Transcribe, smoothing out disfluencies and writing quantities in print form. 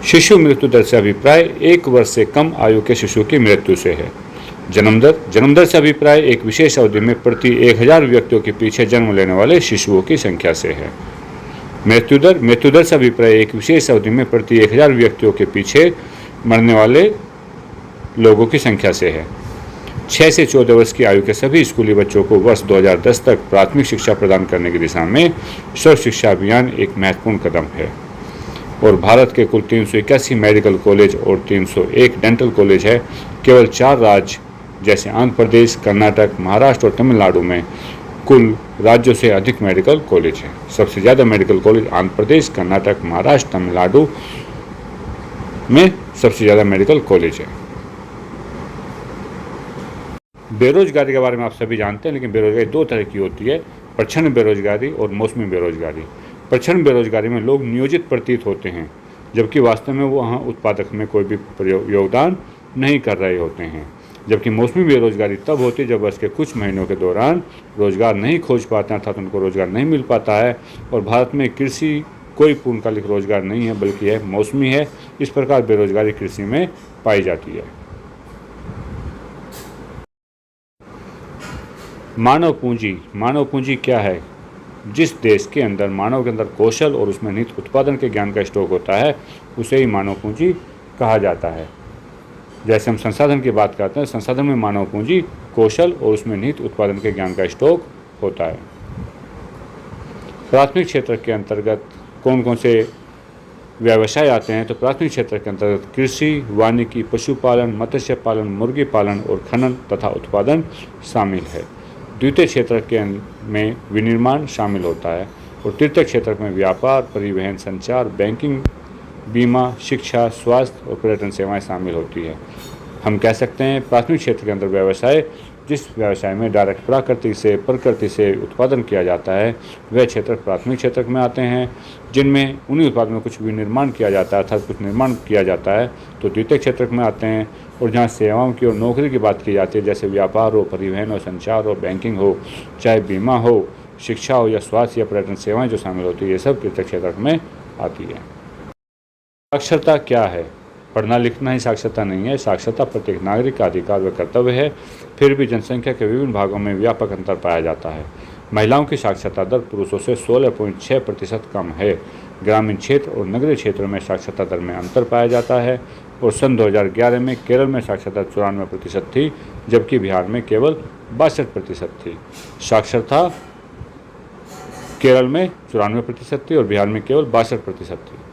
शिशु मृत्यु दर से अभिप्राय 1 वर्ष से कम आयु के शिशु की मृत्यु से है। जन्म दर से अभिप्राय एक विशेष अवधि में प्रति 1000 व्यक्तियों के पीछे जन्म लेने वाले शिशुओं की संख्या से है। मृत्यु दर से अभिप्राय एक विशेष अवधि में प्रति 1000 व्यक्तियों के पीछे मरने वाले लोगों की संख्या से है। 6 से 14 वर्ष की आयु के सभी स्कूली बच्चों को वर्ष 2010 तक प्राथमिक शिक्षा प्रदान करने की दिशा में सर्व शिक्षा अभियान एक महत्वपूर्ण कदम है। और भारत के कुल 381 मेडिकल कॉलेज और 301 डेंटल कॉलेज है। केवल 4 राज्य जैसे आंध्र प्रदेश, कर्नाटक, महाराष्ट्र और तमिलनाडु में कुल राज्यों से अधिक मेडिकल कॉलेज हैं। सबसे ज़्यादा मेडिकल कॉलेज आंध्र प्रदेश, कर्नाटक, महाराष्ट्र, तमिलनाडु में सबसे ज़्यादा मेडिकल कॉलेज है। बेरोजगारी के बारे में आप सभी जानते हैं, लेकिन बेरोजगारी 2 तरह की होती है, प्रच्छन्न बेरोजगारी और मौसमी बेरोजगारी। प्रच्छन्न बेरोजगारी में लोग नियोजित प्रतीत होते हैं, जबकि वास्तव में वो वहाँ उत्पादक में कोई भी योगदान नहीं कर रहे होते हैं। जबकि मौसमी बेरोजगारी तब होती है जब वर्ष के कुछ महीनों के दौरान रोजगार नहीं खोज पाते हैं, अर्थात उनको रोजगार नहीं मिल पाता है। और भारत में कृषि कोई पूर्णकालिक रोजगार नहीं है, बल्कि यह मौसमी है। इस प्रकार बेरोजगारी कृषि में पाई जाती है। मानव पूंजी क्या है? जिस देश के अंदर मानव के अंदर कौशल और उसमें निहित उत्पादन के ज्ञान का स्टॉक होता है, उसे ही मानव पूंजी कहा जाता है। जैसे हम संसाधन की बात करते हैं, संसाधन में मानव पूंजी, कौशल और उसमें निहित उत्पादन के ज्ञान का स्टॉक होता है। प्राथमिक क्षेत्र के अंतर्गत कौन कौन से व्यवसाय आते हैं? तो प्राथमिक क्षेत्र के अंतर्गत कृषि, वानिकी, पशुपालन, मत्स्य पालन, मुर्गी पालन और खनन तथा उत्पादन शामिल है। द्वितीय क्षेत्र के में विनिर्माण शामिल होता है। और तृतीय क्षेत्र में व्यापार, परिवहन, संचार, बैंकिंग, बीमा, शिक्षा, स्वास्थ्य और पर्यटन सेवाएं शामिल होती है। हम कह सकते हैं प्राथमिक क्षेत्र के अंदर व्यवसाय, जिस व्यवसाय में डायरेक्ट प्रकृति से उत्पादन किया जाता है, वह क्षेत्र प्राथमिक क्षेत्र में आते हैं। जिनमें उन्हीं उत्पादों में कुछ विनिर्माण किया जाता है, अर्थात कुछ निर्माण किया जाता है, तो द्वितीय क्षेत्र में आते हैं। और जहाँ सेवाओं की और नौकरी की बात की जाती है, जैसे व्यापार हो, परिवहन हो, संचार हो, बैंकिंग हो, चाहे बीमा हो, शिक्षा हो या स्वास्थ्य या पर्यटन सेवाएं जो शामिल होती है, ये सब तृतीय क्षेत्र में आती है। साक्षरता क्या है? पढ़ना लिखना ही साक्षरता नहीं है। साक्षरता प्रत्येक नागरिक का अधिकार व कर्तव्य है। फिर भी जनसंख्या के विभिन्न भागों में व्यापक अंतर पाया जाता है। महिलाओं की साक्षरता दर पुरुषों से 16.6% कम है। ग्रामीण क्षेत्र और नगरीय क्षेत्रों में साक्षरता दर में अंतर पाया जाता है। और सन 2011 में केरल में साक्षरता 94% थी, जबकि बिहार में केवल 62% थी। साक्षरता केरल में 94% थी और बिहार में केवल 62% थी।